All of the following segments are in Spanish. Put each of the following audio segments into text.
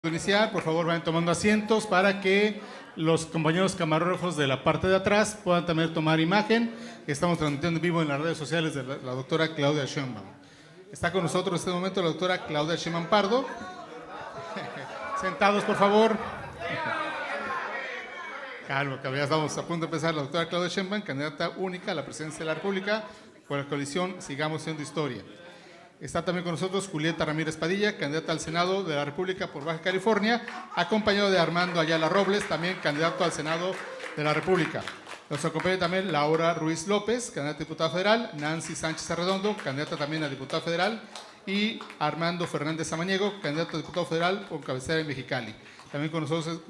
Iniciar, por favor, vayan tomando asientos para que los compañeros camarógrafos de la parte de atrás puedan también tomar imagen. Estamos transmitiendo en vivo en las redes sociales de la doctora Claudia Sheinbaum. Está con nosotros en este momento la doctora Claudia Sheinbaum Pardo. Sentados, por favor. Calma, que ya estamos a punto de empezar. La doctora Claudia Sheinbaum, candidata única a la presidencia de la República por la coalición Sigamos Siendo Historia. Está también con nosotros Julieta Ramírez Padilla, candidata al Senado de la República por Baja California, acompañado de Armando Ayala Robles, también candidato al Senado de la República. Nos acompaña también Laura Ruiz López, candidata a diputada federal, Nancy Sánchez Arredondo, candidata también a diputada federal, y Armando Fernández Samaniego, candidato a diputado federal por cabecera en Mexicali. También con nosotros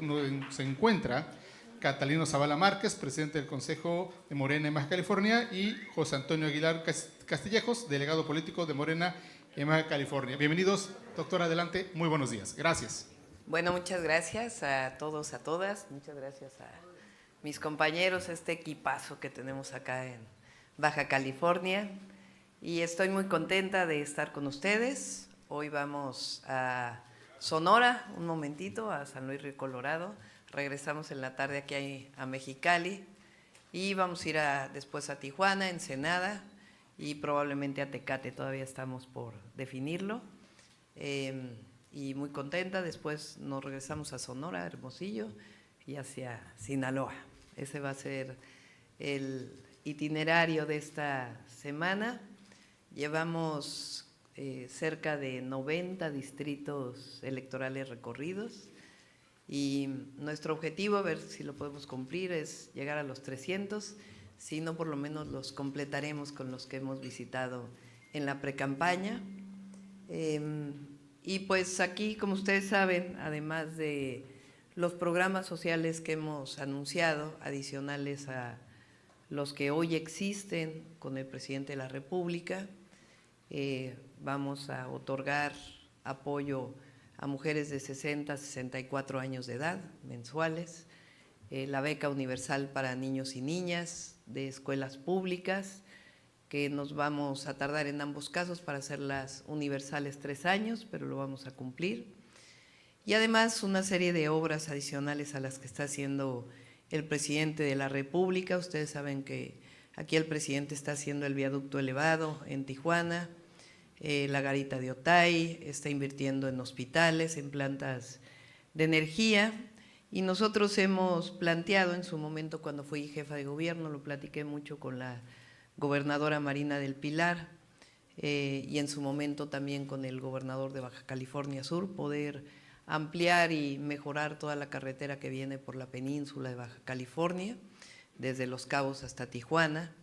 se encuentra Catalino Zavala Márquez, presidente del Consejo de Morena en Baja California, y José Antonio Aguilar Castillejos, delegado político de Morena en Baja California. Bienvenidos, doctora, adelante, muy buenos días. Gracias. Bueno, muchas gracias a todos, a todas, muchas gracias a mis compañeros, este equipazo que tenemos acá en Baja California, y estoy muy contenta de estar con ustedes. Hoy vamos a Sonora, un momentito, a San Luis Río Colorado. Regresamos en la tarde aquí a Mexicali y vamos a ir después a Tijuana, Ensenada y probablemente a Tecate, todavía estamos por definirlo. Y muy contenta, después nos regresamos a Sonora, Hermosillo y hacia Sinaloa. Ese va a ser el itinerario de esta semana. Llevamos cerca de 90 distritos electorales recorridos. Y nuestro objetivo, a ver si lo podemos cumplir, es llegar a los 300, si no por lo menos los completaremos con los que hemos visitado en la precampaña. Y pues aquí, como ustedes saben, además de los programas sociales que hemos anunciado, adicionales a los que hoy existen con el presidente de la República, vamos a otorgar apoyo a mujeres de 60 a 64 años de edad, mensuales, la beca universal para niños y niñas de escuelas públicas, que nos vamos a tardar en ambos casos para hacerlas universales 3 años, pero lo vamos a cumplir. Y además una serie de obras adicionales a las que está haciendo el presidente de la República. Ustedes saben que aquí el presidente está haciendo el viaducto elevado en Tijuana, la garita de Otay, está invirtiendo en hospitales, en plantas de energía, y nosotros hemos planteado en su momento, cuando fui jefa de gobierno, lo platiqué mucho con la gobernadora Marina del Pilar, y en su momento también con el gobernador de Baja California Sur, poder ampliar y mejorar toda la carretera que viene por la península de Baja California, desde Los Cabos hasta Tijuana.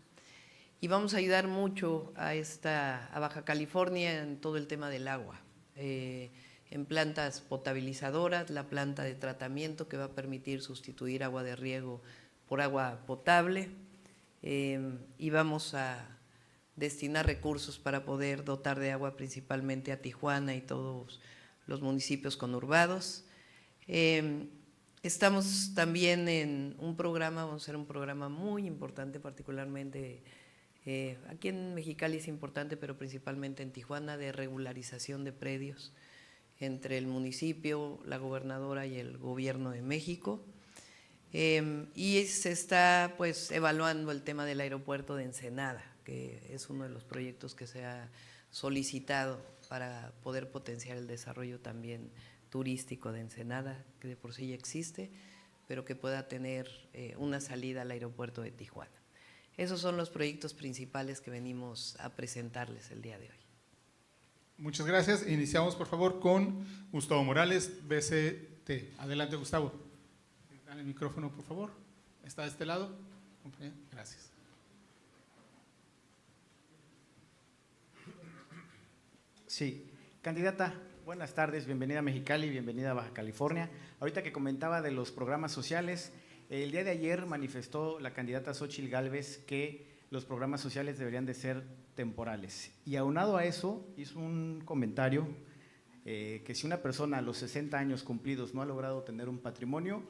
Y vamos a ayudar mucho a Baja California en todo el tema del agua, en plantas potabilizadoras, la planta de tratamiento que va a permitir sustituir agua de riego por agua potable, y vamos a destinar recursos para poder dotar de agua principalmente a Tijuana y todos los municipios conurbados. Estamos también en un programa, vamos a hacer un programa muy importante, particularmente aquí en Mexicali es importante, pero principalmente en Tijuana, de regularización de predios entre el municipio, la gobernadora y el gobierno de México. Y se está pues evaluando el tema del aeropuerto de Ensenada, que es uno de los proyectos que se ha solicitado para poder potenciar el desarrollo también turístico de Ensenada, que de por sí ya existe, pero que pueda tener una salida al aeropuerto de Tijuana. Esos son los proyectos principales que venimos a presentarles el día de hoy. Muchas gracias. Iniciamos, por favor, con Gustavo Morales, BCT. Adelante, Gustavo. Dale el micrófono, por favor. ¿Está de este lado? Gracias. Sí, candidata, buenas tardes, bienvenida a Mexicali, bienvenida a Baja California. Ahorita que comentaba de los programas sociales, el día de ayer manifestó la candidata Xóchitl Gálvez que los programas sociales deberían de ser temporales. Y aunado a eso, hizo un comentario que si una persona a los 60 años cumplidos no ha logrado tener un patrimonio,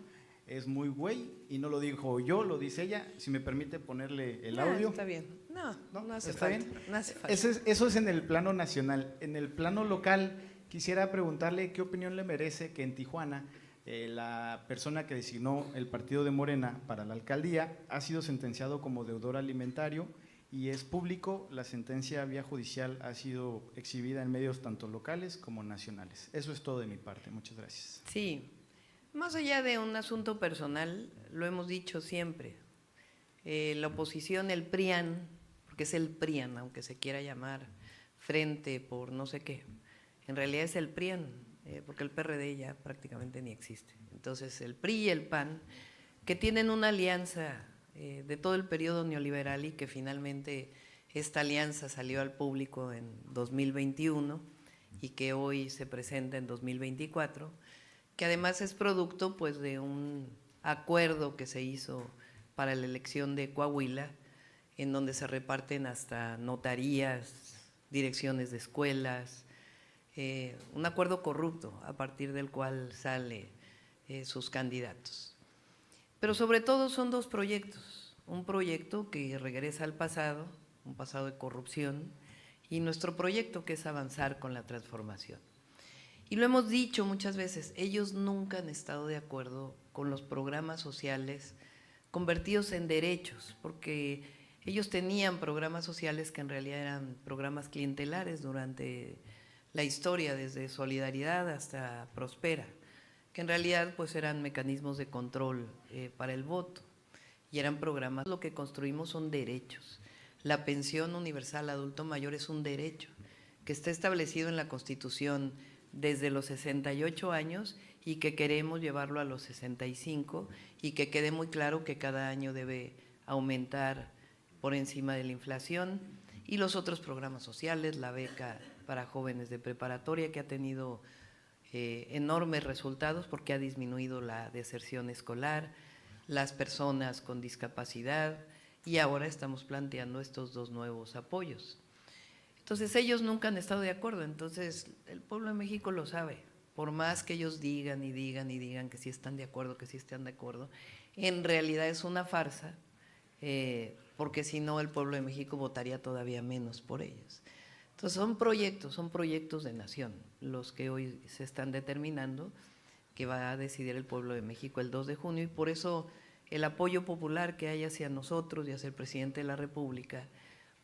es muy güey, y no lo dijo yo, lo dice ella. Si me permite ponerle el audio. Está bien, no hace ¿Está falta. bien? No hace falta. Eso es en el plano nacional. En el plano local, quisiera preguntarle qué opinión le merece que en Tijuana la persona que designó el partido de Morena para la alcaldía ha sido sentenciado como deudor alimentario y es público, la sentencia vía judicial ha sido exhibida en medios tanto locales como nacionales. Eso es todo de mi parte, muchas gracias. Sí, más allá de un asunto personal, lo hemos dicho siempre, la oposición, el PRIAN, porque es el PRIAN, aunque se quiera llamar Frente por no sé qué, en realidad es el PRIAN, porque el PRD ya prácticamente ni existe. Entonces el PRI y el PAN, que tienen una alianza de todo el periodo neoliberal y que finalmente esta alianza salió al público en 2021 y que hoy se presenta en 2024, que además es producto pues de un acuerdo que se hizo para la elección de Coahuila, en donde se reparten hasta notarías, direcciones de escuelas, un acuerdo corrupto a partir del cual salen sus candidatos. Pero sobre todo son dos proyectos, un proyecto que regresa al pasado, un pasado de corrupción, y nuestro proyecto que es avanzar con la transformación. Y lo hemos dicho muchas veces, ellos nunca han estado de acuerdo con los programas sociales convertidos en derechos, porque ellos tenían programas sociales que en realidad eran programas clientelares durante la historia, desde Solidaridad hasta Prospera, que en realidad pues eran mecanismos de control para el voto y eran programas. Lo que construimos son derechos. La pensión universal adulto mayor es un derecho que está establecido en la Constitución desde los 68 años y que queremos llevarlo a los 65 y que quede muy claro que cada año debe aumentar por encima de la inflación, y los otros programas sociales, la beca para jóvenes de preparatoria que ha tenido enormes resultados porque ha disminuido la deserción escolar, las personas con discapacidad, y ahora estamos planteando estos dos nuevos apoyos. Entonces ellos nunca han estado de acuerdo, entonces el pueblo de México lo sabe, por más que ellos digan y digan y digan que sí están de acuerdo, que sí están de acuerdo, en realidad es una farsa, porque si no el pueblo de México votaría todavía menos por ellos. Entonces son proyectos de nación los que hoy se están determinando, que va a decidir el pueblo de México el 2 de junio, y por eso el apoyo popular que hay hacia nosotros y hacia el presidente de la República,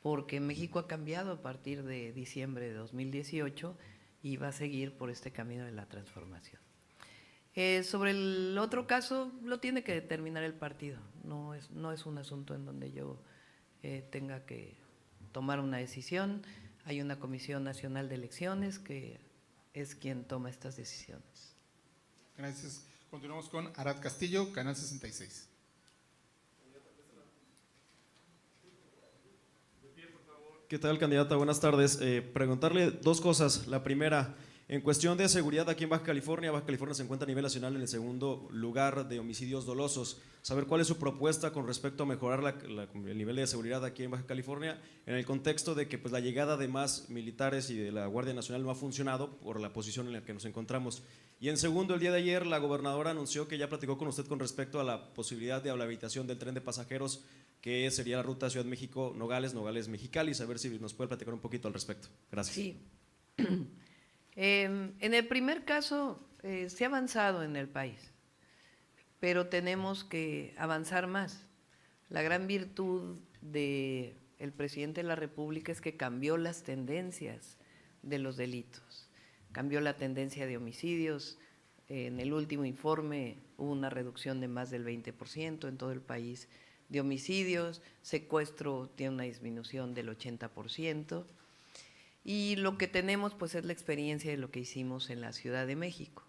porque México ha cambiado a partir de diciembre de 2018 y va a seguir por este camino de la transformación. Sobre el otro caso, lo tiene que determinar el partido, no es un asunto en donde yo tenga que tomar una decisión. Hay una Comisión Nacional de Elecciones que es quien toma estas decisiones. Gracias. Continuamos con Arad Castillo, Canal 66. ¿Qué tal, candidata? Buenas tardes. Preguntarle dos cosas. La primera, en cuestión de seguridad aquí en Baja California se encuentra a nivel nacional en el segundo lugar de homicidios dolosos. Saber cuál es su propuesta con respecto a mejorar el nivel de seguridad aquí en Baja California, en el contexto de que pues, la llegada de más militares y de la Guardia Nacional no ha funcionado por la posición en la que nos encontramos. Y en segundo, el día de ayer la gobernadora anunció que ya platicó con usted con respecto a la posibilidad de la habilitación del tren de pasajeros, que sería la ruta Ciudad México-Nogales, Nogales-Mexicali. Saber si nos puede platicar un poquito al respecto. Gracias. Sí. En el primer caso se ha avanzado en el país, pero tenemos que avanzar más. La gran virtud del presidente de la República es que cambió las tendencias de los delitos, cambió la tendencia de homicidios. En el último informe hubo una reducción de más del 20% en todo el país de homicidios, secuestro tiene una disminución del 80%. Y lo que tenemos pues es la experiencia de lo que hicimos en la Ciudad de México,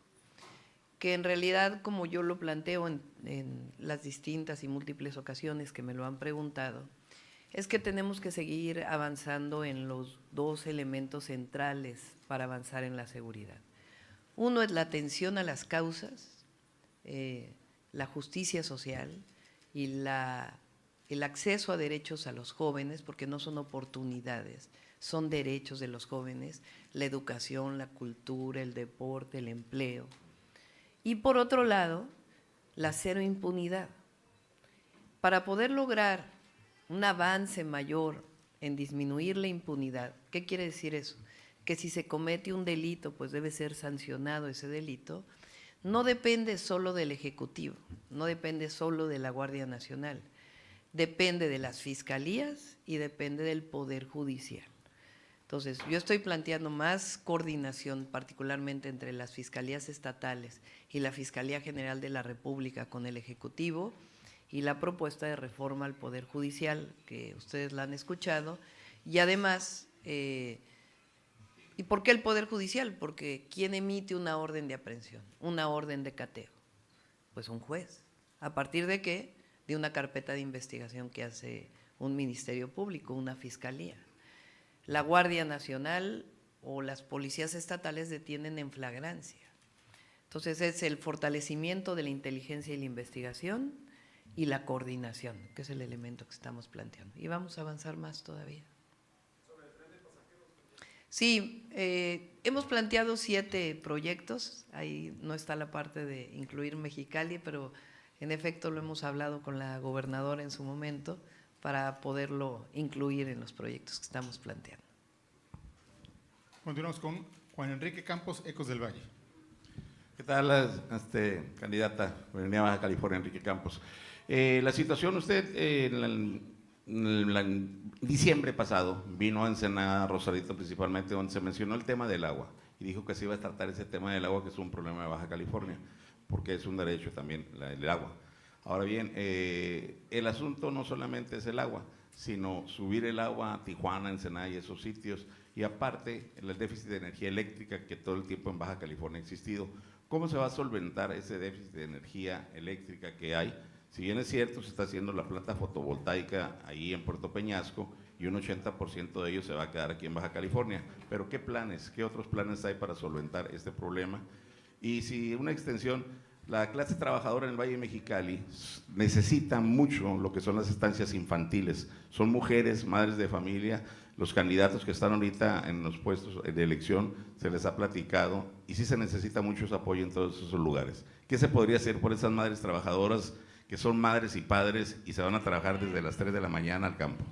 que en realidad, como yo lo planteo en las distintas y múltiples ocasiones que me lo han preguntado, es que tenemos que seguir avanzando en los dos elementos centrales para avanzar en la seguridad. Uno es la atención a las causas, la justicia social y el acceso a derechos a los jóvenes, porque no son oportunidades, son derechos de los jóvenes, la educación, la cultura, el deporte, el empleo. Y por otro lado, la cero impunidad. Para poder lograr un avance mayor en disminuir la impunidad, ¿qué quiere decir eso? que si se comete un delito, pues debe ser sancionado ese delito, no depende solo del Ejecutivo, no depende solo de la Guardia Nacional, depende de las fiscalías y depende del Poder Judicial. Entonces, yo estoy planteando más coordinación, particularmente entre las fiscalías estatales y la Fiscalía General de la República con el Ejecutivo, y la propuesta de reforma al Poder Judicial, que ustedes la han escuchado, y además, ¿y por qué el Poder Judicial? Porque ¿quién emite una orden de aprehensión, una orden de cateo? Pues un juez. ¿A partir de qué? De una carpeta de investigación que hace un ministerio público, una fiscalía. La Guardia Nacional o las policías estatales detienen en flagrancia. Entonces es el fortalecimiento de la inteligencia y la investigación y la coordinación, que es el elemento que estamos planteando. Y vamos a avanzar más todavía. Sí, hemos planteado 7 proyectos, ahí no está la parte de incluir Mexicali, pero en efecto lo hemos hablado con la gobernadora en su momento para poderlo incluir en los proyectos que estamos planteando. Continuamos con Juan Enrique Campos, Ecos del Valle. ¿Qué tal, candidata? Bienvenida a Baja California, Enrique Campos. La situación, usted en diciembre pasado vino a Ensenada, Rosarito principalmente, donde se mencionó el tema del agua y dijo que se iba a tratar ese tema del agua, que es un problema de Baja California, porque es un derecho también el agua. Ahora bien, el asunto no solamente es el agua, sino subir el agua a Tijuana, Ensenada y esos sitios, y aparte el déficit de energía eléctrica que todo el tiempo en Baja California ha existido. ¿Cómo se va a solventar ese déficit de energía eléctrica que hay? Si bien es cierto, se está haciendo la planta fotovoltaica ahí en Puerto Peñasco y un 80% de ello se va a quedar aquí en Baja California, pero ¿qué planes, qué otros planes hay para solventar este problema? Y si una extensión, la clase trabajadora en el Valle de Mexicali necesita mucho lo que son las estancias infantiles, son mujeres, madres de familia, los candidatos que están ahorita en los puestos de elección, se les ha platicado y sí se necesita mucho apoyo en todos esos lugares. ¿Qué se podría hacer por esas madres trabajadoras que son madres y padres y se van a trabajar desde las 3 de la mañana al campo?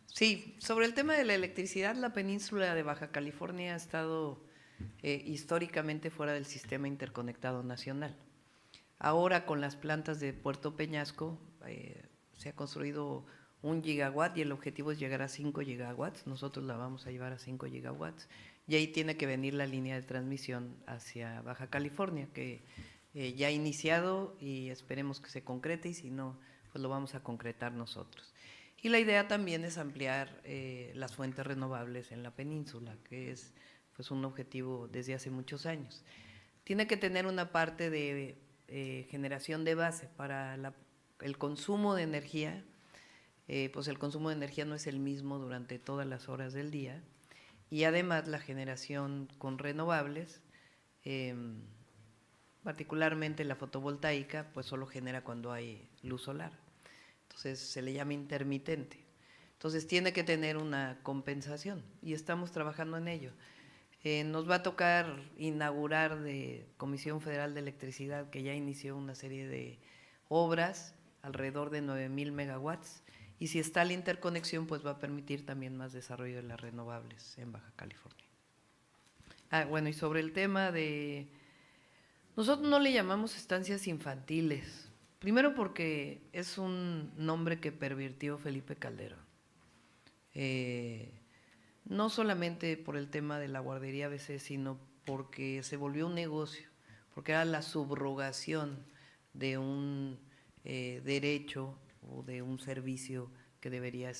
Sí, sobre el tema de la electricidad, la península de Baja California ha estado históricamente fuera del sistema interconectado nacional. Ahora con las plantas de Puerto Peñasco se ha construido 1 gigawatt y el objetivo es llegar a 5 gigawatts, nosotros la vamos a llevar a 5 gigawatts y ahí tiene que venir la línea de transmisión hacia Baja California que ya ha iniciado y esperemos que se concrete y si no, pues lo vamos a concretar nosotros. Y la idea también es ampliar las fuentes renovables en la península, que es pues un objetivo desde hace muchos años. Tiene que tener una parte de generación de base para el consumo de energía, pues el consumo de energía no es el mismo durante todas las horas del día y además la generación con renovables, particularmente la fotovoltaica, pues solo genera cuando hay luz solar, entonces se le llama intermitente. Entonces tiene que tener una compensación y estamos trabajando en ello. Nos va a tocar inaugurar de Comisión Federal de Electricidad, que ya inició una serie de obras, alrededor de 9,000 megawatts, y si está la interconexión, pues va a permitir también más desarrollo de las renovables en Baja California. Bueno, y sobre el tema de… Nosotros no le llamamos estancias infantiles, primero porque es un nombre que pervirtió Felipe Calderón. No solamente por el tema de la guardería ABC, sino porque se volvió un negocio, porque era la subrogación de un derecho o de un servicio que debería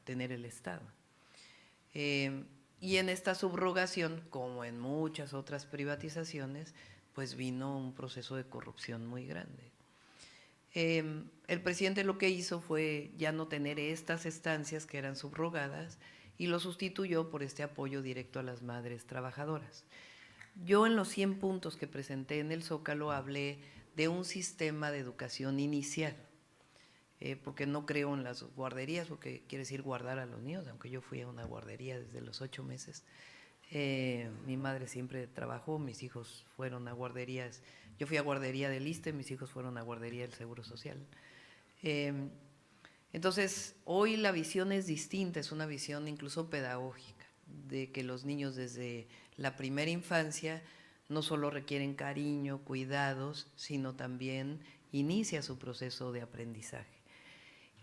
tener el Estado. Y en esta subrogación, como en muchas otras privatizaciones, pues vino un proceso de corrupción muy grande. El presidente lo que hizo fue ya no tener estas estancias que eran subrogadas y lo sustituyó por este apoyo directo a las madres trabajadoras. Yo en los 100 puntos que presenté en el Zócalo hablé de un sistema de educación inicial, porque no creo en las guarderías, porque quiere decir guardar a los niños, aunque yo fui a una guardería desde los 8 meses. Mi madre siempre trabajó, mis hijos fueron a guarderías, yo fui a guardería del ISSSTE, mis hijos fueron a guardería del Seguro Social. Entonces, hoy la visión es distinta, es una visión incluso pedagógica, de que los niños desde la primera infancia no solo requieren cariño, cuidados, sino también inicia su proceso de aprendizaje.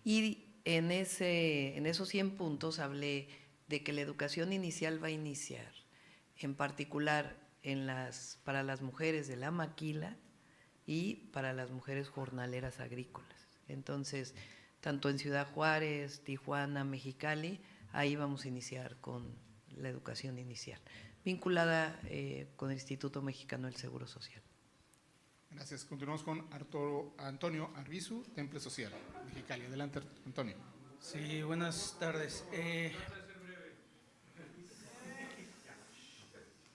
Y en esos 100 puntos hablé de que la educación inicial va a iniciar, en particular para las mujeres de la maquila y para las mujeres jornaleras agrícolas. Entonces, tanto en Ciudad Juárez, Tijuana, Mexicali, ahí vamos a iniciar con la educación inicial, vinculada con el Instituto Mexicano del Seguro Social. Gracias. Continuamos con Antonio Arbizu, Temple Social, Mexicali. Adelante, Antonio. Sí, buenas tardes.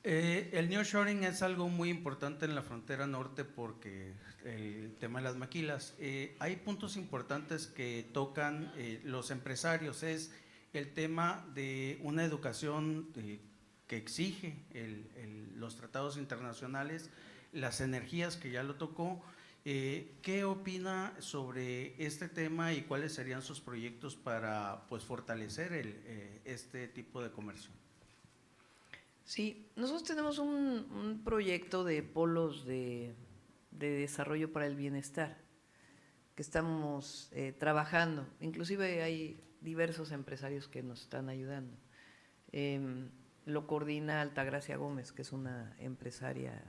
El nearshoring es algo muy importante en la frontera norte porque el tema de las maquilas. Hay puntos importantes que tocan los empresarios. Es el tema de una educación que exige los tratados internacionales, las energías que ya lo tocó. ¿Qué opina sobre este tema y cuáles serían sus proyectos para pues, fortalecer este tipo de comercio? Sí, nosotros tenemos un proyecto de polos de desarrollo para el bienestar que estamos trabajando. Inclusive hay diversos empresarios que nos están ayudando. Lo coordina Altagracia Gómez, que es una empresaria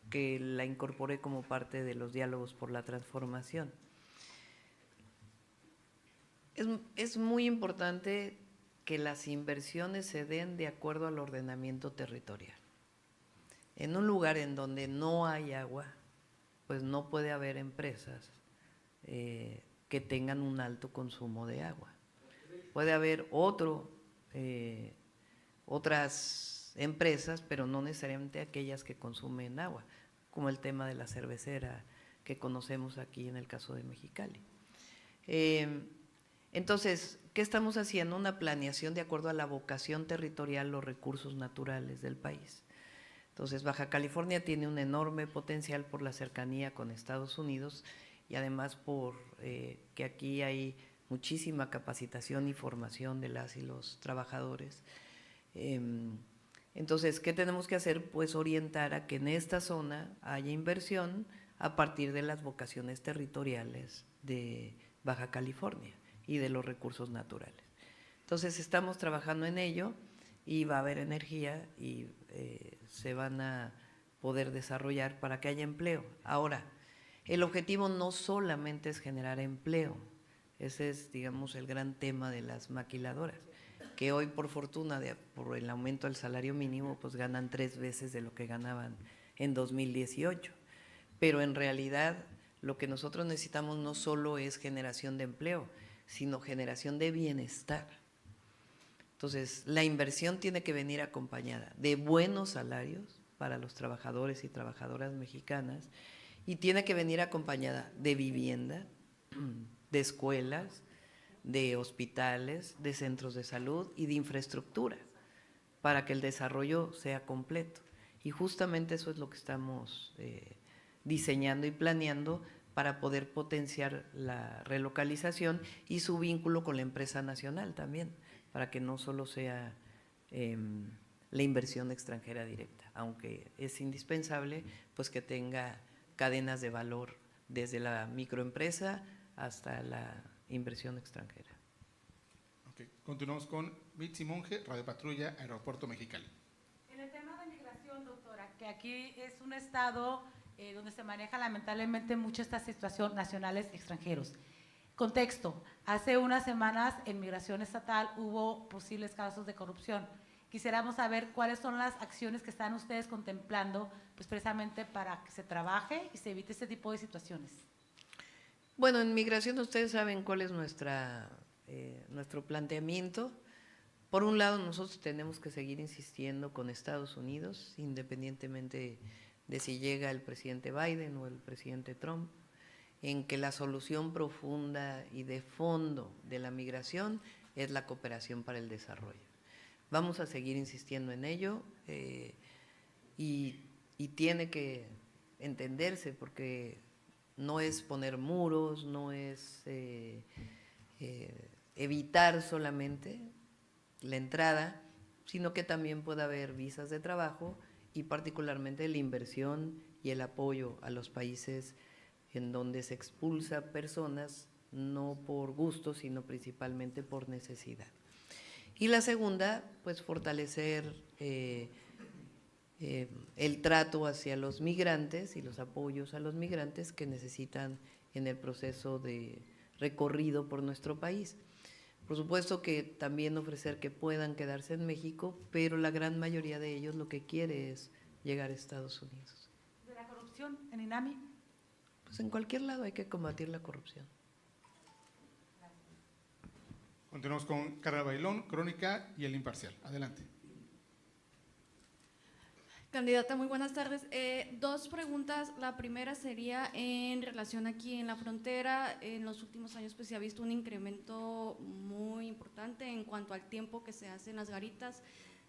que la incorporé como parte de los diálogos por la transformación. Es muy importante que las inversiones se den de acuerdo al ordenamiento territorial. En un lugar en donde no hay agua, pues no puede haber empresas que tengan un alto consumo de agua. Puede haber otras empresas, pero no necesariamente aquellas que consumen agua, como el tema de la cervecera que conocemos aquí en el caso de Mexicali. Entonces, ¿qué estamos haciendo? Una planeación de acuerdo a la vocación territorial, los recursos naturales del país. Entonces, Baja California tiene un enorme potencial por la cercanía con Estados Unidos y además por que aquí hay muchísima capacitación y formación de las y los trabajadores. Entonces, ¿qué tenemos que hacer? Pues orientar a que en esta zona haya inversión a partir de las vocaciones territoriales de Baja California y de los recursos naturales. Entonces, estamos trabajando en ello y va a haber energía y se van a poder desarrollar para que haya empleo. Ahora, el objetivo no solamente es generar empleo, ese es, digamos, el gran tema de las maquiladoras, que hoy, por fortuna, por el aumento del salario mínimo, pues ganan 3 veces de lo que ganaban en 2018. Pero en realidad, lo que nosotros necesitamos no solo es generación de empleo, sino generación de bienestar. Entonces, la inversión tiene que venir acompañada de buenos salarios para los trabajadores y trabajadoras mexicanas y tiene que venir acompañada de vivienda, de escuelas, de hospitales, de centros de salud y de infraestructura para que el desarrollo sea completo. Y justamente eso es lo que estamos diseñando y planeando para poder potenciar la relocalización y su vínculo con la empresa nacional también, para que no solo sea la inversión extranjera directa, aunque es indispensable pues que tenga cadenas de valor desde la microempresa hasta la inversión extranjera. Okay. Continuamos con Mitzi Monge, Radio Patrulla, Aeropuerto Mexicali. En el tema de migración, doctora, que aquí es un estado donde se maneja lamentablemente mucho esta situación nacionales extranjeros. Contexto, hace unas semanas en Migración Estatal hubo posibles casos de corrupción. Quisiéramos saber cuáles son las acciones que están ustedes contemplando pues precisamente para que se trabaje y se evite este tipo de situaciones. Bueno, en migración ustedes saben cuál es nuestro planteamiento. Por un lado, nosotros tenemos que seguir insistiendo con Estados Unidos, independientemente de si llega el presidente Biden o el presidente Trump, en que la solución profunda y de fondo de la migración es la cooperación para el desarrollo. Vamos a seguir insistiendo en ello y tiene que entenderse porque no es poner muros, no es evitar solamente, la entrada, sino que también pueda haber visas de trabajo y particularmente la inversión y el apoyo a los países en donde se expulsa personas no por gusto, sino principalmente por necesidad. Y la segunda, pues fortalecer el trato hacia los migrantes y los apoyos a los migrantes que necesitan en el proceso de recorrido por nuestro país. Por supuesto que también ofrecer que puedan quedarse en México, pero la gran mayoría de ellos lo que quiere es llegar a Estados Unidos. ¿De la corrupción en INAMI? Pues en cualquier lado hay que combatir la corrupción. Continuamos con Carla Bailón, Crónica y El Imparcial. Adelante. Candidata, muy buenas tardes. Dos preguntas. La primera sería en relación aquí en la frontera. En los últimos años pues se ha visto un incremento muy importante en cuanto al tiempo que se hacen las garitas.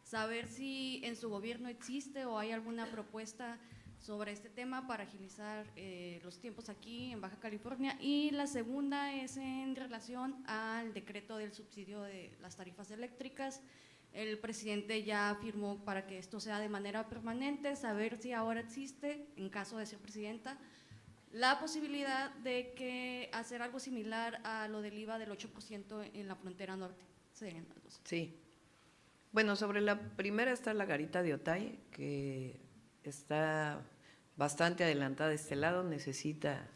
Saber si en su gobierno existe o hay alguna propuesta sobre este tema para agilizar los tiempos aquí en Baja California. Y la segunda es en relación al decreto del subsidio de las tarifas eléctricas. El presidente ya firmó para que esto sea de manera permanente, saber si ahora existe, en caso de ser presidenta, la posibilidad de que hacer algo similar a lo del IVA del 8% en la frontera norte. Serían las dos. Sí. Bueno, sobre la primera está la garita de Otay, que está bastante adelantada de este lado, necesita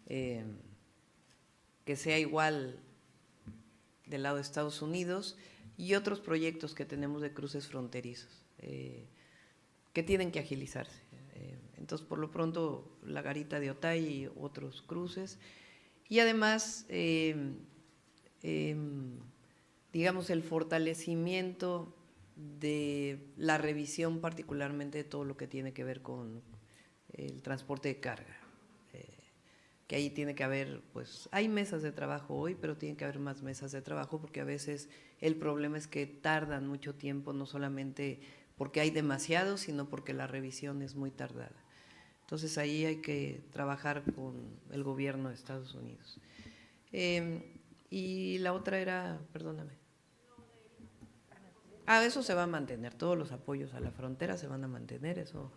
que sea igual del lado de Estados Unidos, y otros proyectos que tenemos de cruces fronterizos que tienen que agilizarse. Entonces, por lo pronto, la garita de Otay y otros cruces. Y además, digamos, el fortalecimiento de la revisión, particularmente de todo lo que tiene que ver con el transporte de carga. Que ahí tiene que haber, pues, hay mesas de trabajo hoy, pero tiene que haber más mesas de trabajo porque a veces el problema es que tardan mucho tiempo, no solamente porque hay demasiado, sino porque la revisión es muy tardada. Entonces ahí hay que trabajar con el gobierno de Estados Unidos. Y la otra era, perdóname. Eso se va a mantener, todos los apoyos a la frontera se van a mantener, eso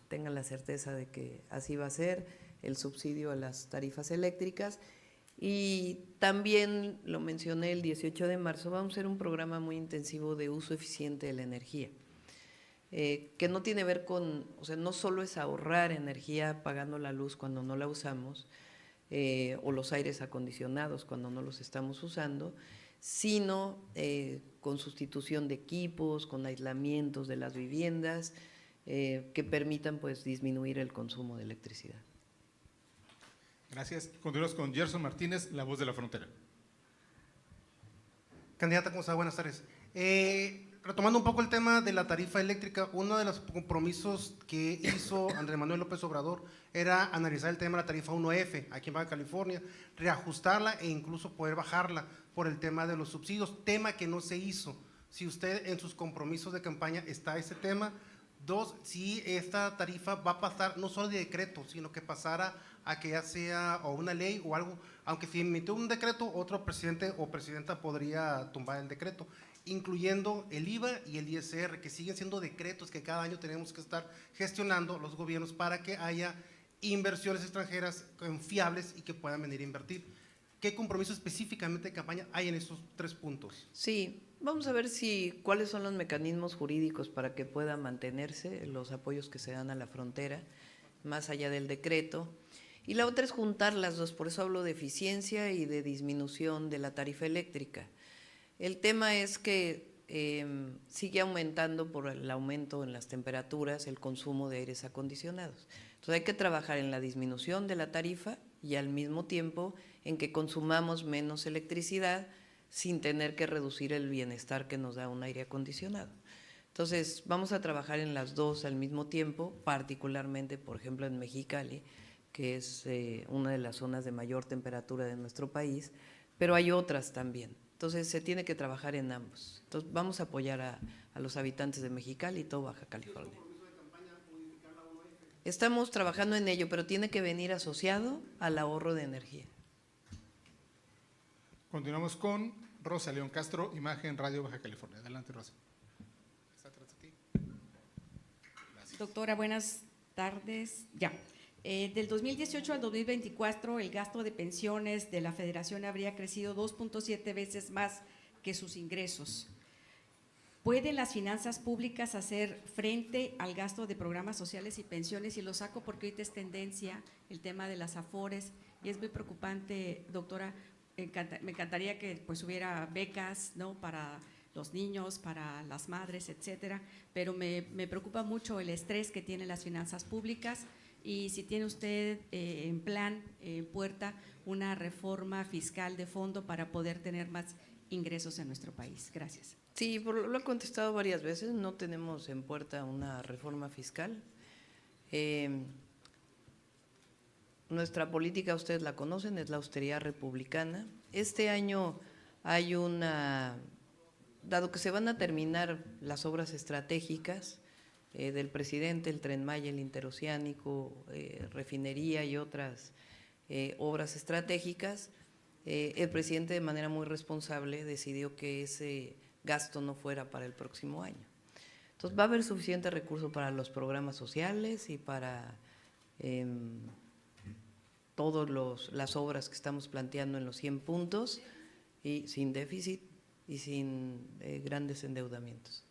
tengan la certeza de que así va a ser. El subsidio a las tarifas eléctricas, y también lo mencioné el 18 de marzo, vamos a hacer un programa muy intensivo de uso eficiente de la energía, que no tiene que ver con, o sea, no solo es ahorrar energía pagando la luz cuando no la usamos, o los aires acondicionados cuando no los estamos usando, sino con sustitución de equipos, con aislamientos de las viviendas, que permitan pues disminuir el consumo de electricidad. Gracias. Continuamos con Gerson Martínez, La Voz de la Frontera. Candidata, ¿cómo está? Buenas tardes. Retomando un poco el tema de la tarifa eléctrica, uno de los compromisos que hizo Andrés Manuel López Obrador era analizar el tema de la tarifa 1F aquí en Baja California, reajustarla e incluso poder bajarla por el tema de los subsidios, tema que no se hizo. Si usted en sus compromisos de campaña está ese tema. Dos, si esta tarifa va a pasar no solo de decreto, sino que pasara a que ya sea o una ley o algo, aunque si emitió un decreto, otro presidente o presidenta podría tumbar el decreto, incluyendo el IVA y el ISR, que siguen siendo decretos que cada año tenemos que estar gestionando los gobiernos para que haya inversiones extranjeras confiables y que puedan venir a invertir. ¿Qué compromiso específicamente de campaña hay en estos 3 puntos? Sí, vamos a ver cuáles son los mecanismos jurídicos para que puedan mantenerse los apoyos que se dan a la frontera, más allá del decreto. Y la otra es juntar las dos, por eso hablo de eficiencia y de disminución de la tarifa eléctrica. El tema es que sigue aumentando por el aumento en las temperaturas el consumo de aires acondicionados. Entonces hay que trabajar en la disminución de la tarifa y al mismo tiempo en que consumamos menos electricidad sin tener que reducir el bienestar que nos da un aire acondicionado. Entonces vamos a trabajar en las dos al mismo tiempo, particularmente, por ejemplo, en Mexicali, que es una de las zonas de mayor temperatura de nuestro país, pero hay otras también. Entonces se tiene que trabajar en ambos. Entonces vamos a apoyar a los habitantes de Mexicali y todo Baja California. Estamos trabajando en ello, pero tiene que venir asociado al ahorro de energía. Continuamos con Rosa León Castro, Imagen Radio Baja California. Adelante, Rosa. Está atrás de ti. Gracias. Doctora, buenas tardes. Del 2018 al 2024, el gasto de pensiones de la Federación habría crecido 2.7 veces más que sus ingresos. ¿Pueden las finanzas públicas hacer frente al gasto de programas sociales y pensiones? Y lo saco porque ahorita es tendencia el tema de las afores y es muy preocupante, doctora. Me encantaría que pues hubiera becas, ¿no?, para los niños, para las madres, etcétera, pero me preocupa mucho el estrés que tienen las finanzas públicas y si tiene usted en plan, en puerta, una reforma fiscal de fondo para poder tener más ingresos en nuestro país. Gracias. Sí, lo he contestado varias veces, no tenemos en puerta una reforma fiscal. Nuestra política, ustedes la conocen, es la austeridad republicana. Este año hay dado que se van a terminar las obras estratégicas del presidente, el Tren Maya, el Interoceánico, refinería y otras obras estratégicas, el presidente de manera muy responsable decidió que ese gasto no fuera para el próximo año. Entonces va a haber suficiente recurso para los programas sociales y para todas las obras que estamos planteando en los 100 puntos y sin déficit y sin grandes endeudamientos.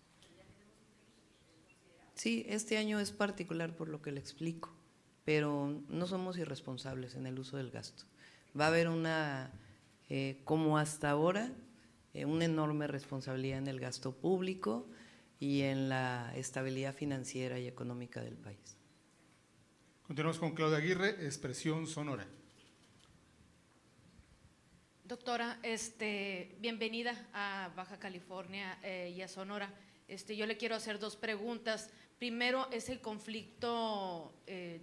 Sí, este año es particular por lo que le explico, pero no somos irresponsables en el uso del gasto. Va a haber como hasta ahora, una enorme responsabilidad en el gasto público y en la estabilidad financiera y económica del país. Continuamos con Claudia Aguirre, Expresión Sonora. Doctora, bienvenida a Baja California y a Sonora. Yo le quiero hacer dos preguntas. Primero es el conflicto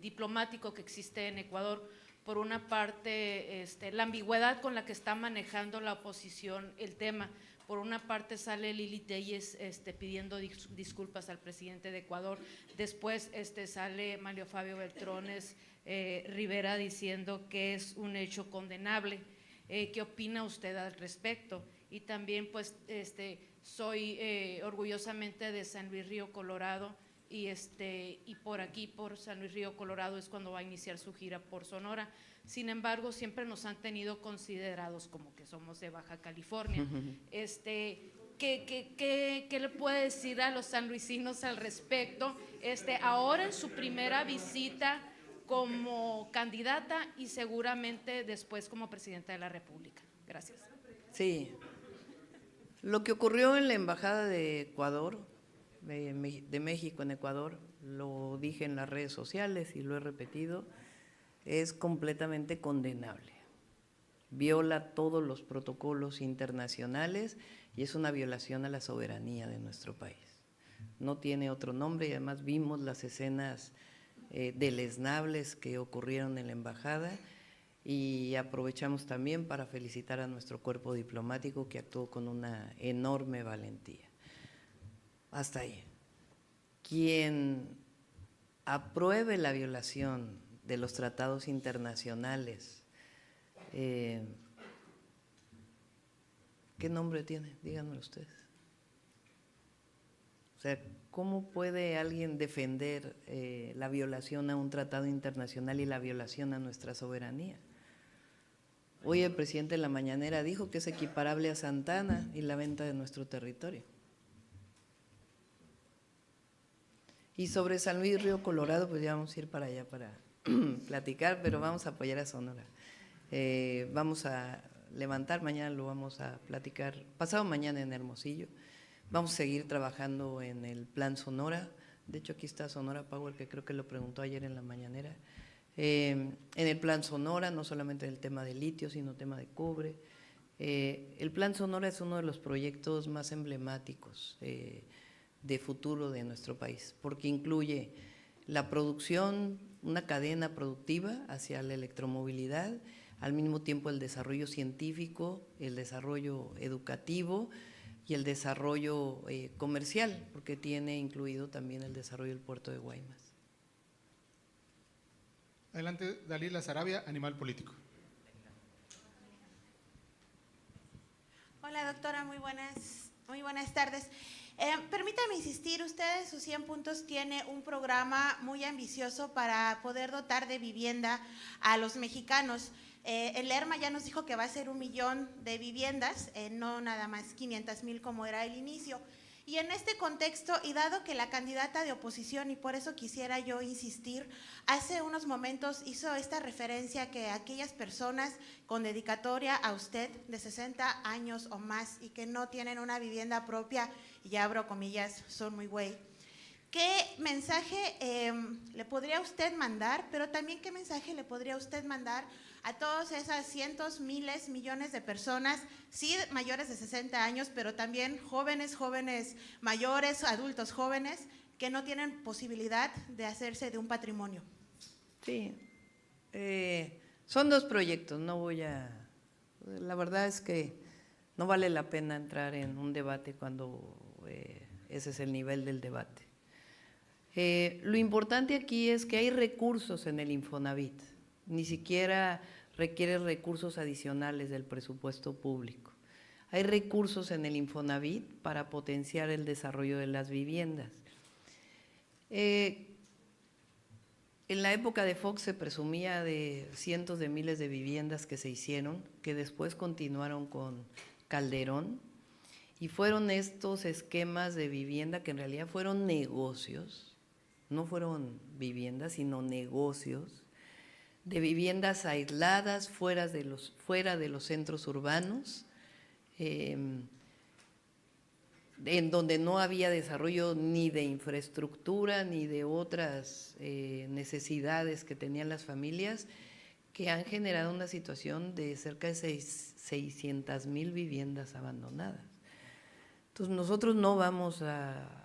diplomático que existe en Ecuador. Por una parte, la ambigüedad con la que está manejando la oposición el tema. Por una parte sale Lili Telles pidiendo disculpas al presidente de Ecuador. Después sale Mario Fabio Beltrones Rivera diciendo que es un hecho condenable. ¿Qué opina usted al respecto? Y también pues soy orgullosamente de San Luis Río Colorado y por aquí, por San Luis Río Colorado, es cuando va a iniciar su gira por Sonora. Sin embargo, siempre nos han tenido considerados como que somos de Baja California. ¿Qué le puede decir a los sanluisinos al respecto? Ahora en su primera visita como candidata y seguramente después como presidenta de la República. Gracias. Sí. Lo que ocurrió en la Embajada de Ecuador, de México en Ecuador, lo dije en las redes sociales y lo he repetido, es completamente condenable. Viola todos los protocolos internacionales y es una violación a la soberanía de nuestro país. No tiene otro nombre y además vimos las escenas deleznables que ocurrieron en la embajada y aprovechamos también para felicitar a nuestro cuerpo diplomático que actuó con una enorme valentía. Hasta ahí. Quien apruebe la violación de los tratados internacionales, ¿qué nombre tiene? Díganmelo ustedes. O sea, ¿cómo puede alguien defender la violación a un tratado internacional y la violación a nuestra soberanía? Hoy el presidente de la mañanera dijo que es equiparable a Santana y la venta de nuestro territorio. Y sobre San Luis Río Colorado, pues ya vamos a ir para allá para platicar, pero vamos a apoyar a Sonora. Vamos a levantar, mañana lo vamos a platicar, pasado mañana en Hermosillo. Vamos a seguir trabajando en el Plan Sonora. De hecho, aquí está Sonora Power, que creo que lo preguntó ayer en la mañanera. En el Plan Sonora, no solamente el tema de litio, sino tema de cobre. El Plan Sonora es uno de los proyectos más emblemáticos de futuro de nuestro país, porque incluye la producción, una cadena productiva hacia la electromovilidad, al mismo tiempo el desarrollo científico, el desarrollo educativo y el desarrollo comercial, porque tiene incluido también el desarrollo del puerto de Guaymas. Adelante, Dalila Sarabia, Animal Político. Hola doctora, muy buenas tardes. Permítame insistir, ustedes, sus 100 puntos, tiene un programa muy ambicioso para poder dotar de vivienda a los mexicanos. El Lerma ya nos dijo que va a ser 1 millón de viviendas, no nada más 500,000 como era el inicio. Y en este contexto, y dado que la candidata de oposición, y por eso quisiera yo insistir, hace unos momentos hizo esta referencia que aquellas personas con dedicatoria a usted de 60 años o más y que no tienen una vivienda propia, y abro comillas, son muy güey. ¿Qué mensaje le podría usted mandar? Pero también qué mensaje le podría usted mandar a todas esas cientos, miles, millones de personas, sí mayores de 60 años, pero también jóvenes mayores, adultos jóvenes, que no tienen posibilidad de hacerse de un patrimonio? Sí, son 2 proyectos, la verdad es que no vale la pena entrar en un debate cuando ese es el nivel del debate. Lo importante aquí es que hay recursos en el Infonavit, ni siquiera requiere recursos adicionales del presupuesto público. Hay recursos en el Infonavit para potenciar el desarrollo de las viviendas. En la época de Fox se presumía de cientos de miles de viviendas que se hicieron, que después continuaron con Calderón, y fueron estos esquemas de vivienda que en realidad fueron negocios, no fueron viviendas, sino negocios, de viviendas aisladas fuera de los centros urbanos, en donde no había desarrollo ni de infraestructura ni de otras necesidades que tenían las familias, que han generado una situación de cerca de 600,000 viviendas abandonadas. Entonces nosotros no vamos a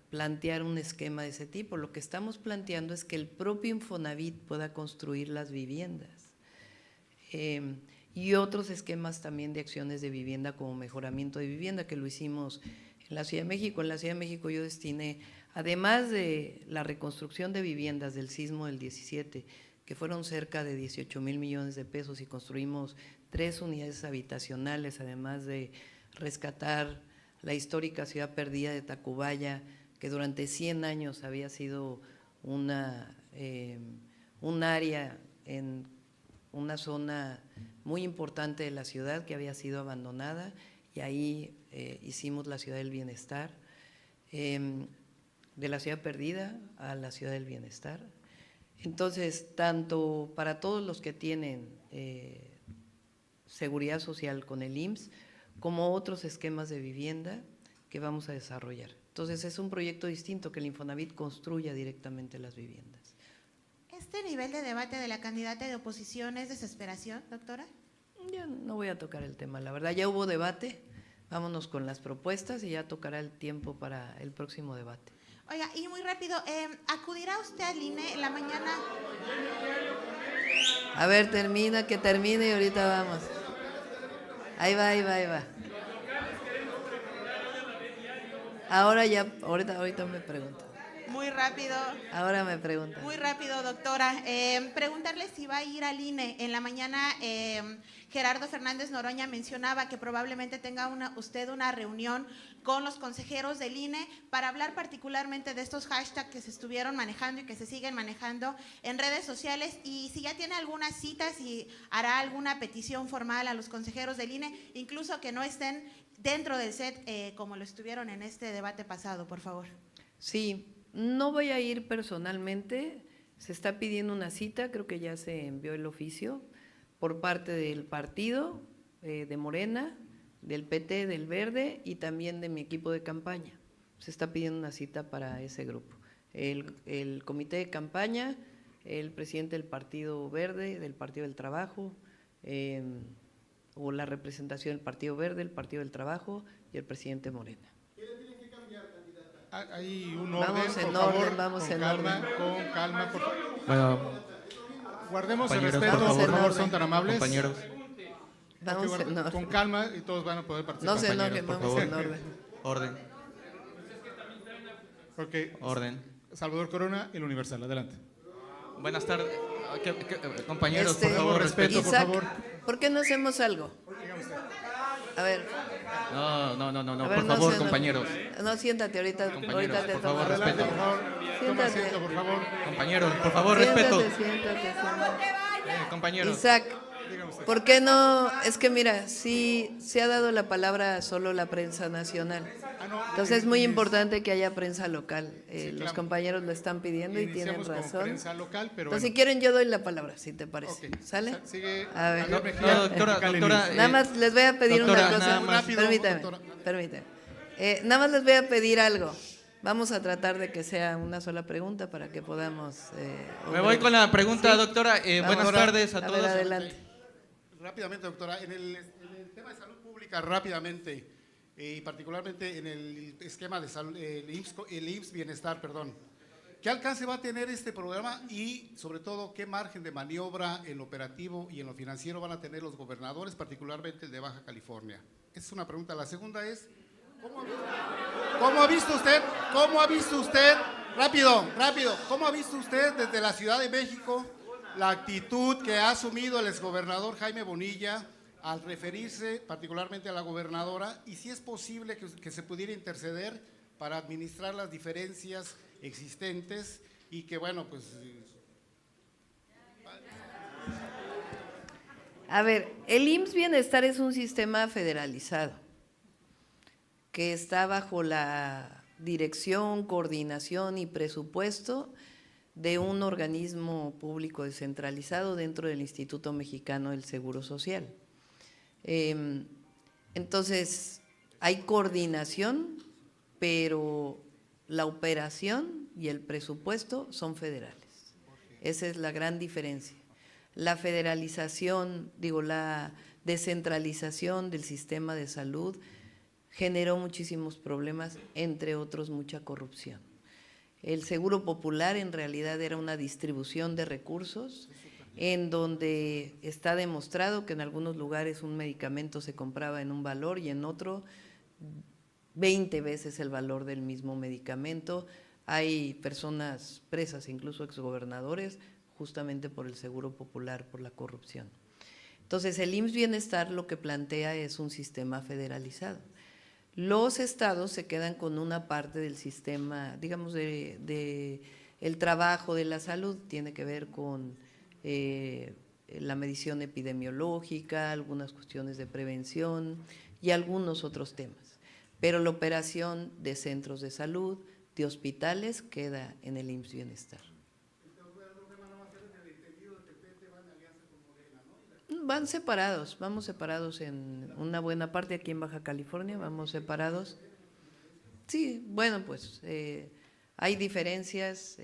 plantear un esquema de ese tipo. Lo que estamos planteando es que el propio Infonavit pueda construir las viviendas y otros esquemas también de acciones de vivienda como mejoramiento de vivienda, que lo hicimos en la Ciudad de México. En la Ciudad de México yo destiné, además de la reconstrucción de viviendas del sismo del 17, que fueron cerca de 18,000 millones de pesos, y construimos 3 unidades habitacionales, además de rescatar la histórica ciudad perdida de Tacubaya, que durante 100 años había sido un área en una zona muy importante de la ciudad que había sido abandonada, y ahí hicimos la ciudad del bienestar, de la ciudad perdida a la ciudad del bienestar. Entonces, tanto para todos los que tienen seguridad social con el IMSS, como otros esquemas de vivienda que vamos a desarrollar. Entonces es un proyecto distinto, que el Infonavit construya directamente las viviendas. ¿Este nivel de debate de la candidata de oposición es desesperación, doctora? Ya no voy a tocar el tema, la verdad, ya hubo debate, vámonos con las propuestas y ya tocará el tiempo para el próximo debate. Oiga, y muy rápido, ¿acudirá usted al INE en la mañana? A ver, que termine y ahorita vamos. Ahí va. Ahorita me pregunta. Muy rápido. Ahora me pregunta. Muy rápido, doctora. Preguntarle si va a ir al INE. En la mañana, Gerardo Fernández Noroña mencionaba que probablemente tenga usted una reunión con los consejeros del INE para hablar particularmente de estos hashtags que se estuvieron manejando y que se siguen manejando en redes sociales, y si ya tiene algunas citas, si hará alguna petición formal a los consejeros del INE, incluso que no estén dentro del set como lo estuvieron en este debate pasado, por favor. Sí, no voy a ir personalmente, se está pidiendo una cita, creo que ya se envió el oficio por parte del partido de Morena, del PT, del Verde y también de mi equipo de campaña. Se está pidiendo una cita para ese grupo. El comité de campaña, el presidente del Partido Verde, del Partido del Trabajo, o la representación del Partido Verde, el Partido del Trabajo y el presidente Morena. ¿Qué le tienen que cambiar, candidata? Hay un orden, vamos en por orden, favor, vamos con en calma, orden. con calma, por favor. Bueno, Guardemos el compañeros, respeto, por por favor, favor, son tan amables. compañeros. Vamos en orden. Con calma y todos van a poder participar. No se enojen, por vamos favor. en orden. Orden. Okay. Orden. Salvador Corona, El Universal, adelante. Buenas tardes. Compañeros, por Con favor, respeto, por Isaac, favor. ¿por qué no hacemos algo? A ver. No, A ver, por favor, sé, compañeros. No, siéntate, ahorita te por favor, tomo. respeto. Por favor, toma Siéntate. asiento, por favor. Compañeros, por favor, respeto. Siéntate. Compañeros. Isaac, ¿por qué no? Es que mira, sí se ha dado la palabra solo la prensa nacional. Entonces es muy importante que haya prensa local. Los claro. compañeros lo están pidiendo y tienen Iniciamos con razón. prensa local, pero Entonces, si bueno. quieren, yo doy la palabra, si te parece. Ok. ¿Sale? Sigue A ver. Javier Mejía. doctora, Nada más les voy a pedir doctora, una cosa. nada más. Rápido, Permítame. Nada más les voy a pedir algo. Vamos a tratar de que sea una sola pregunta para que podamos. Me voy con la pregunta, ¿Sí? doctora. Vamos. Buenas tardes a ver, todos. adelante. Rápidamente, doctora, en el tema de salud pública, rápidamente, y particularmente en el esquema de salud, el IMSS Bienestar, perdón. ¿Qué alcance va a tener este programa y, sobre todo, qué margen de maniobra en lo operativo y en lo financiero van a tener los gobernadores, particularmente el de Baja California? Esa es una pregunta. La segunda es, ¿cómo ha visto usted, rápido, cómo ha visto usted desde la Ciudad de México la actitud que ha asumido el exgobernador Jaime Bonilla al referirse particularmente a la gobernadora, y si es posible que se pudiera interceder para administrar las diferencias existentes y que, bueno, pues... A ver, el IMSS Bienestar es un sistema federalizado que está bajo la dirección, coordinación y presupuesto de un organismo público descentralizado dentro del Instituto Mexicano del Seguro Social. Entonces, hay coordinación, pero la operación y el presupuesto son federales. Esa es la gran diferencia. La federalización, la descentralización del sistema de salud generó muchísimos problemas, entre otros mucha corrupción. El Seguro Popular en realidad era una distribución de recursos en donde está demostrado que en algunos lugares un medicamento se compraba en un valor y en otro 20 veces el valor del mismo medicamento. Hay personas presas, incluso exgobernadores, justamente por el Seguro Popular, por la corrupción. Entonces, el IMSS Bienestar lo que plantea es un sistema federalizado. Los estados se quedan con una parte del sistema, digamos, de el trabajo de la salud, tiene que ver con la medición epidemiológica, algunas cuestiones de prevención y algunos otros temas. Pero la operación de centros de salud, de hospitales, queda en el IMSS Bienestar. Van separados, vamos separados en una buena parte aquí en Baja California, vamos separados. Sí, bueno, pues hay diferencias,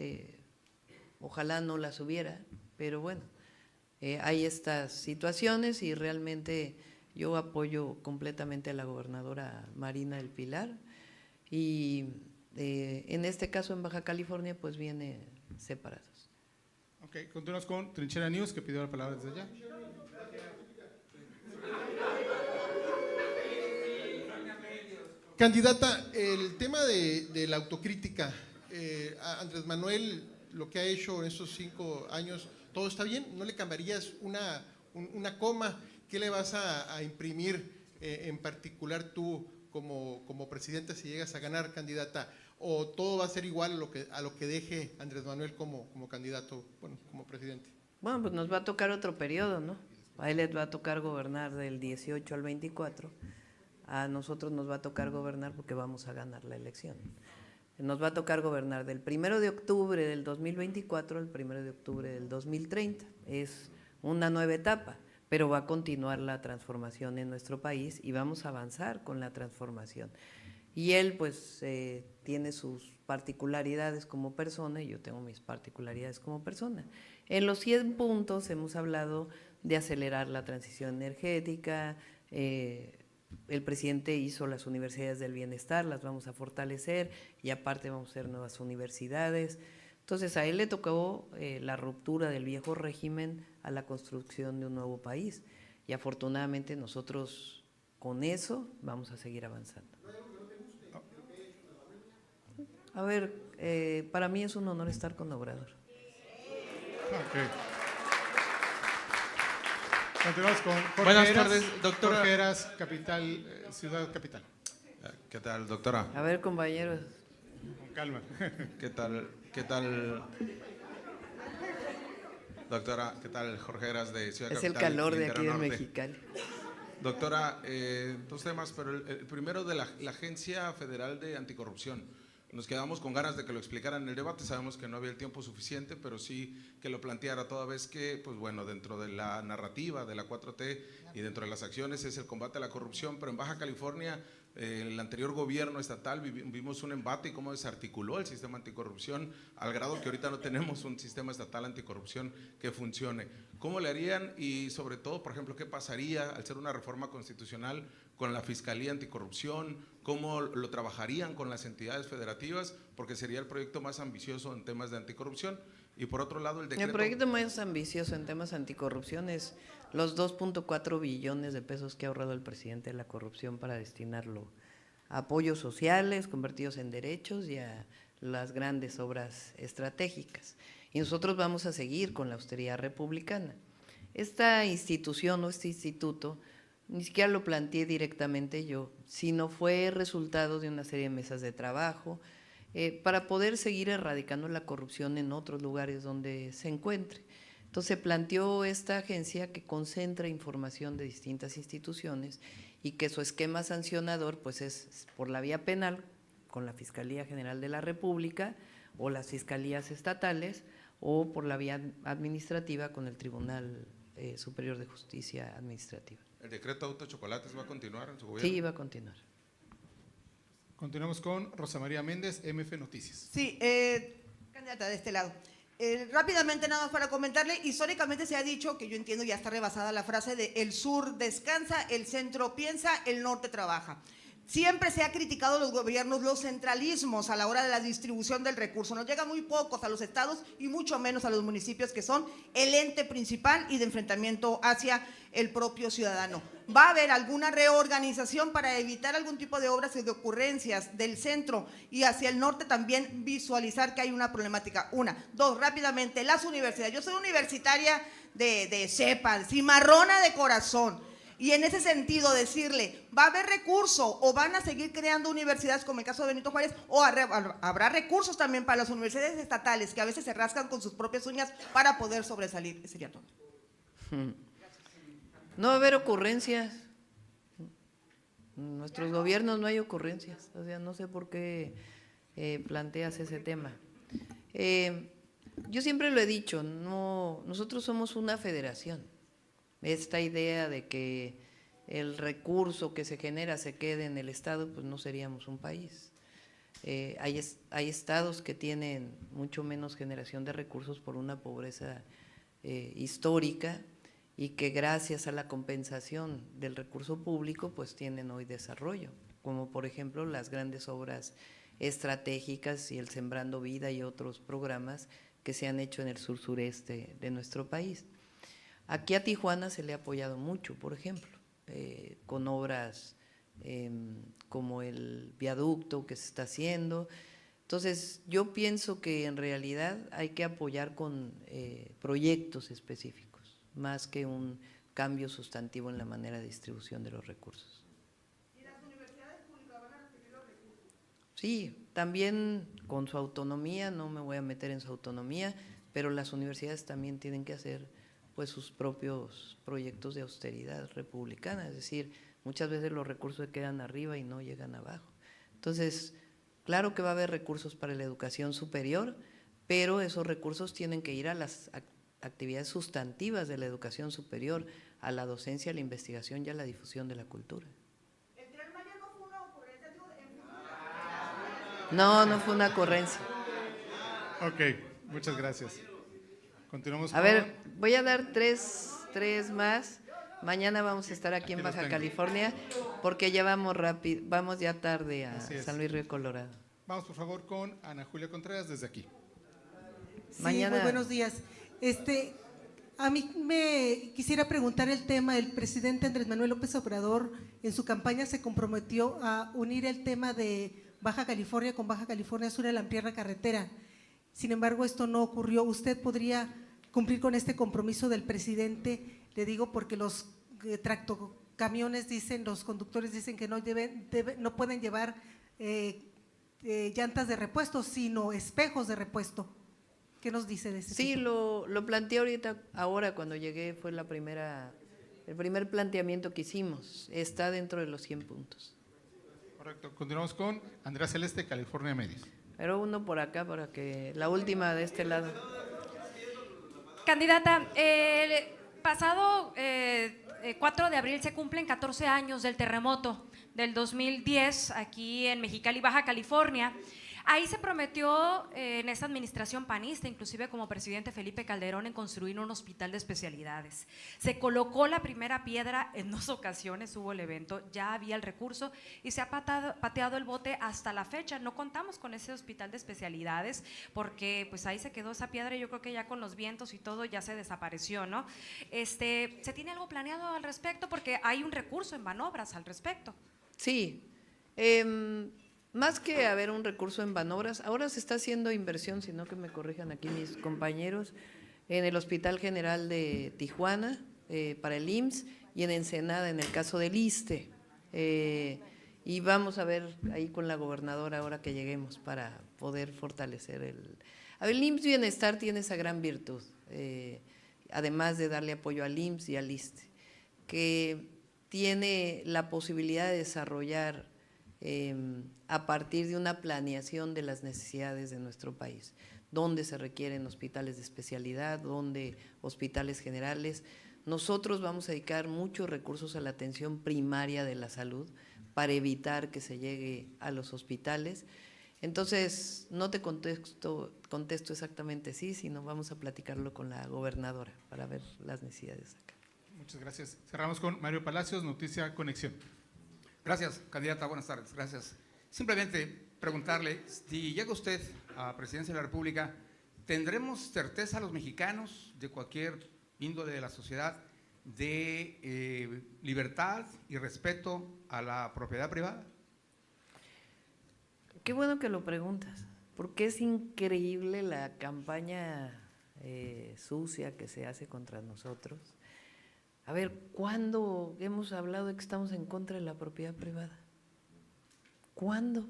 ojalá no las hubiera, pero bueno, hay estas situaciones y realmente yo apoyo completamente a la gobernadora Marina del Pilar y en este caso en Baja California pues viene separados. Ok, continuamos con Trinchera News, que pidió la palabra desde allá. Candidata, el tema de la autocrítica, Andrés Manuel, lo que ha hecho en estos 5 años, ¿todo está bien? ¿No le cambiarías una coma? ¿Qué le vas a imprimir en particular tú como presidenta si llegas a ganar, candidata? ¿O todo va a ser igual a lo que deje Andrés Manuel como candidato, bueno, como presidente? Bueno, pues nos va a tocar otro periodo, ¿no? A él les va a tocar gobernar del 18 al 24. A nosotros nos va a tocar gobernar porque vamos a ganar la elección. Nos va a tocar gobernar del 1 de octubre del 2024 al 1 de octubre del 2030. Es una nueva etapa, pero va a continuar la transformación en nuestro país y vamos a avanzar con la transformación. Y él pues tiene sus particularidades como persona y yo tengo mis particularidades como persona. En los 100 puntos hemos hablado de acelerar la transición energética. El presidente hizo las universidades del bienestar, las vamos a fortalecer y aparte vamos a hacer nuevas universidades. Entonces a él le tocó la ruptura del viejo régimen a la construcción de un nuevo país y afortunadamente nosotros con eso vamos a seguir avanzando. A ver, para mí es un honor estar con Obrador. Okay. Continuamos con Jorge Buenas Heras. tardes, doctora. Jorge Heras, Capital, Ciudad Capital. ¿Qué tal, doctora? A ver, compañeros. Con calma. ¿Qué tal? Doctora, ¿qué tal? Jorge Heras de Ciudad Es Capital. el calor de Quintana aquí de Norte. Mexicali. Doctora, dos temas, pero el primero de la Agencia Federal de Anticorrupción. Nos quedamos con ganas de que lo explicaran en el debate, sabemos que no había el tiempo suficiente, pero sí que lo planteara toda vez que, pues bueno, dentro de la narrativa de la 4T y dentro de las acciones es el combate a la corrupción, pero en Baja California, el anterior gobierno estatal vimos un embate y cómo desarticuló el sistema anticorrupción al grado que ahorita no tenemos un sistema estatal anticorrupción que funcione. ¿Cómo le harían? Y sobre todo, por ejemplo, ¿qué pasaría al ser una reforma constitucional con la Fiscalía Anticorrupción? ¿Cómo lo trabajarían con las entidades federativas? Porque sería el proyecto más ambicioso en temas de anticorrupción. Y por otro lado, el decreto… El proyecto más ambicioso en temas anticorrupción es los 2.4 billones de pesos que ha ahorrado el presidente de la corrupción para destinarlo a apoyos sociales convertidos en derechos y a las grandes obras estratégicas. Y nosotros vamos a seguir con la austeridad republicana. Esta institución o este instituto, ni siquiera lo planteé directamente yo, sino fue resultado de una serie de mesas de trabajo para poder seguir erradicando la corrupción en otros lugares donde se encuentre. Entonces se planteó esta agencia que concentra información de distintas instituciones y que su esquema sancionador pues es por la vía penal con la Fiscalía General de la República o las fiscalías estatales o por la vía administrativa con el Tribunal Superior de Justicia Administrativa. ¿El decreto Autochocolates va a continuar en su gobierno? Sí, va a continuar. Continuamos con Rosa María Méndez, MF Noticias. Sí, candidata de este lado. Rápidamente nada más para comentarle, históricamente se ha dicho, que yo entiendo ya está rebasada la frase de el sur descansa, el centro piensa, el norte trabaja. Siempre se ha criticado a los gobiernos los centralismos a la hora de la distribución del recurso. Nos llegan muy pocos a los estados y mucho menos a los municipios, que son el ente principal y de enfrentamiento hacia el propio ciudadano. ¿Va a haber alguna reorganización para evitar algún tipo de obras y de ocurrencias del centro y hacia el norte también visualizar que hay una problemática? Una. Dos, rápidamente, las universidades. Yo soy universitaria de cepa, cimarrona de corazón. Y en ese sentido decirle, ¿va a haber recurso o van a seguir creando universidades como el caso de Benito Juárez o habrá recursos también para las universidades estatales que a veces se rascan con sus propias uñas para poder sobresalir? Ese sería todo. No va a haber ocurrencias. En nuestros gobiernos no hay ocurrencias. O sea, no sé por qué planteas ese tema. Yo siempre lo he dicho, no, nosotros somos una federación. Esta idea de que el recurso que se genera se quede en el Estado, pues no seríamos un país. Hay estados que tienen mucho menos generación de recursos por una pobreza histórica y que gracias a la compensación del recurso público pues tienen hoy desarrollo, como por ejemplo las grandes obras estratégicas y el Sembrando Vida y otros programas que se han hecho en el sur-sureste de nuestro país. Aquí a Tijuana se le ha apoyado mucho, por ejemplo, con obras como el viaducto que se está haciendo. Entonces, yo pienso que en realidad hay que apoyar con proyectos específicos, más que un cambio sustantivo en la manera de distribución de los recursos. ¿Y las universidades públicas van a recibir los recursos? Sí, también con su autonomía, no me voy a meter en su autonomía, pero las universidades también tienen que hacer pues sus propios proyectos de austeridad republicana, es decir, muchas veces los recursos se quedan arriba y no llegan abajo. Entonces, claro que va a haber recursos para la educación superior, pero esos recursos tienen que ir a las actividades sustantivas de la educación superior, a la docencia, a la investigación y a la difusión de la cultura. ¿El Tren Maya no fue una ocurrencia? No fue una ocurrencia. Ok, muchas gracias. Continuamos A ver, voy a dar tres más. Mañana vamos a estar aquí en Baja California porque ya vamos rápido, vamos ya tarde a San Luis Río Colorado. Vamos por favor con Ana Julia Contreras desde aquí. Sí, Mañana. muy buenos días. A mí me quisiera preguntar el tema. El presidente Andrés Manuel López Obrador en su campaña se comprometió a unir el tema de Baja California con Baja California Sur a la ampliar la carretera. Sin embargo, esto no ocurrió. ¿Usted podría cumplir con este compromiso del presidente. Le digo porque los tractocamiones dicen, los conductores dicen que no pueden llevar llantas de repuesto, sino espejos de repuesto. ¿Qué nos dice de ese Sí, tipo? lo planteé ahora cuando llegué, fue el primer planteamiento que hicimos, está dentro de los 100 puntos. Correcto, continuamos con Andrea Celeste, California Medios. Pero uno por acá para que la última de este lado. Candidata, el pasado 4 de abril se cumplen 14 años del terremoto del 2010 aquí en Mexicali, Baja California. Ahí se prometió en esta administración panista, inclusive como presidente Felipe Calderón, en construir un hospital de especialidades. Se colocó la primera piedra en 2 ocasiones, hubo el evento, ya había el recurso y se ha pateado el bote hasta la fecha. No contamos con ese hospital de especialidades porque pues ahí se quedó esa piedra y yo creo que ya con los vientos y todo ya se desapareció, ¿no? ¿Se tiene algo planeado al respecto? Porque hay un recurso en Banobras al respecto. Sí, más que haber un recurso en Banobras, ahora se está haciendo inversión, si no que me corrijan aquí mis compañeros, en el Hospital General de Tijuana para el IMSS y en Ensenada en el caso del ISSSTE. Y vamos a ver ahí con la gobernadora ahora que lleguemos para poder fortalecer el IMSS Bienestar tiene esa gran virtud, además de darle apoyo al IMSS y al ISSSTE, que tiene la posibilidad de desarrollar a partir de una planeación de las necesidades de nuestro país, dónde se requieren hospitales de especialidad, dónde hospitales generales. Nosotros vamos a dedicar muchos recursos a la atención primaria de la salud para evitar que se llegue a los hospitales. Entonces, no te contesto exactamente sí, sino vamos a platicarlo con la gobernadora para ver las necesidades acá. Muchas gracias. Cerramos con Mario Palacios, Noticia Conexión. Gracias, candidata, buenas tardes, gracias. Simplemente preguntarle, si llega usted a Presidencia de la República, ¿tendremos certeza los mexicanos de cualquier índole de la sociedad de libertad y respeto a la propiedad privada? Qué bueno que lo preguntas, porque es increíble la campaña sucia que se hace contra nosotros. A ver, ¿cuándo hemos hablado de que estamos en contra de la propiedad privada? ¿Cuándo?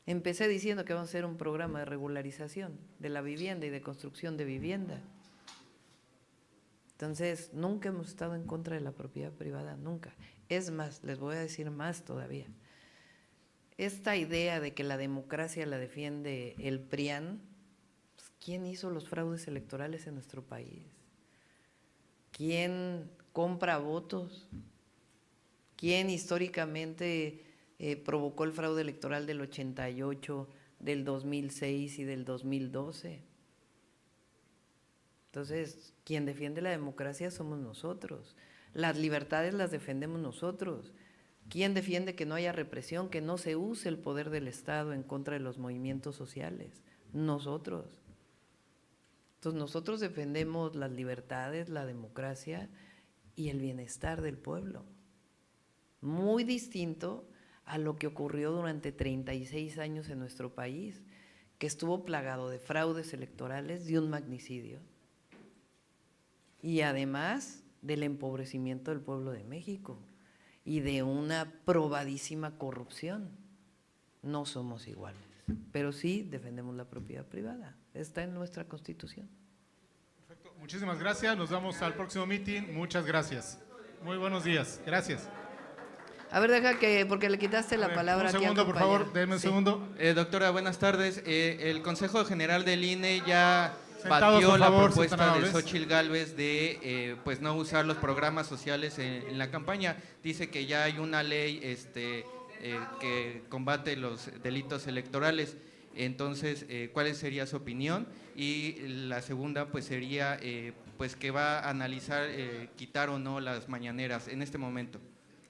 Empecé diciendo que vamos a hacer un programa de regularización de la vivienda y de construcción de vivienda. Entonces, nunca hemos estado en contra de la propiedad privada, nunca. Es más, les voy a decir más todavía. Esta idea de que la democracia la defiende el PRIAN, pues, ¿quién hizo los fraudes electorales en nuestro país? ¿Quién compra votos? ¿Quién históricamente provocó el fraude electoral del 88, del 2006 y del 2012? Entonces, quien defiende la democracia somos nosotros. Las libertades las defendemos nosotros. ¿Quién defiende que no haya represión, que no se use el poder del Estado en contra de los movimientos sociales? Nosotros. Entonces nosotros defendemos las libertades, la democracia y el bienestar del pueblo. Muy distinto a lo que ocurrió durante 36 años en nuestro país, que estuvo plagado de fraudes electorales, de un magnicidio y además del empobrecimiento del pueblo de México y de una probadísima corrupción. No somos iguales, pero sí defendemos la propiedad privada. Está en nuestra Constitución. Perfecto. Muchísimas gracias. Nos vamos al próximo meeting. Muchas gracias. Muy buenos días. Gracias. A ver, deja que, porque le quitaste la palabra. Un segundo, por favor, denme un segundo. Doctora, buenas tardes. El Consejo General del INE ya Sentados, batió por la favor, propuesta si están de amables. Xóchitl Gálvez de pues no usar los programas sociales en la campaña. Dice que ya hay una ley que combate los delitos electorales. Entonces, ¿cuál sería su opinión? Y la segunda pues sería pues que va a analizar quitar o no las mañaneras en este momento.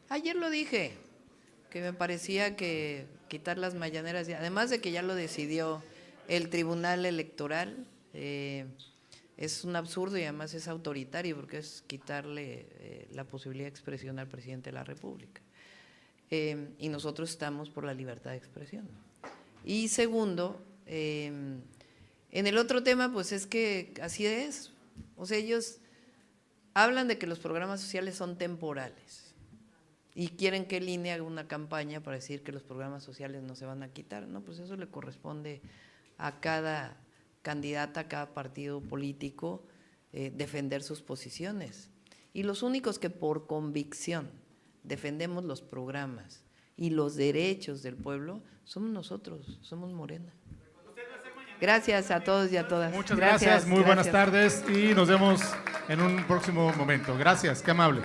Ayer lo dije, que me parecía que quitar las mañaneras, además de que ya lo decidió el Tribunal Electoral, es un absurdo y además es autoritario porque es quitarle la posibilidad de expresión al presidente de la República. Y nosotros estamos por la libertad de expresión. Y segundo, En el otro tema, pues es que así es. O sea, ellos hablan de que los programas sociales son temporales y quieren que el INE haga una campaña para decir que los programas sociales no se van a quitar. No, pues eso le corresponde a cada candidata, a cada partido político defender sus posiciones. Y los únicos que por convicción defendemos los programas y los derechos del pueblo somos nosotros, somos Morena. Gracias a todos y a todas. Muchas gracias, muy buenas tardes y nos vemos en un próximo momento. Gracias, qué amable.